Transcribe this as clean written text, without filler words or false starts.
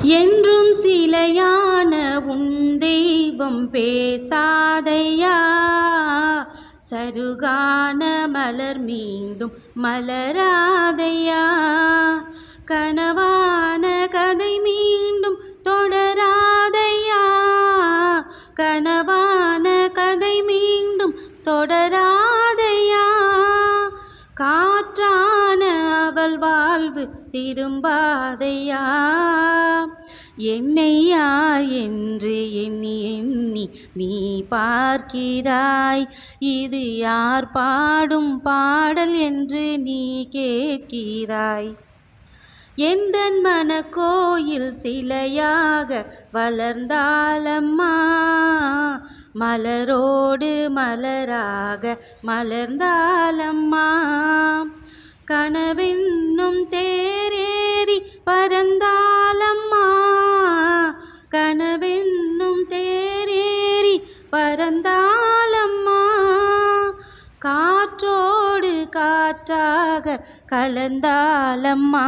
என்றும் சிலையான உன் தெய்வம் பேசாதையா, சருகான மலர் மீண்டும் மலராதையா, கனவான கதை மீண்டும் தொடராதையா, கனவான கதை மீண்டும் தொடராதையா, காற்றான அவள் வாழ்வு திரும்பாதையா, என்னை யார் என்று எண்ணி எண்ணி நீ பார்க்கிறாய், இது யார் பாடும் பாடல் என்று நீ கேட்கிறாய். எந்தன் மனக்கோயில் சிலையாக வளர்ந்தாலம்மா, மலரோடு மலராக மலர்ந்தாலம்மா, கனவென்னும் தேரேறி பறந்தாலம்மா, கனவென்னும் தேரேறி பறந்தாலம்மா, காற்றோடு காற்றாக கலந்தாலம்மா.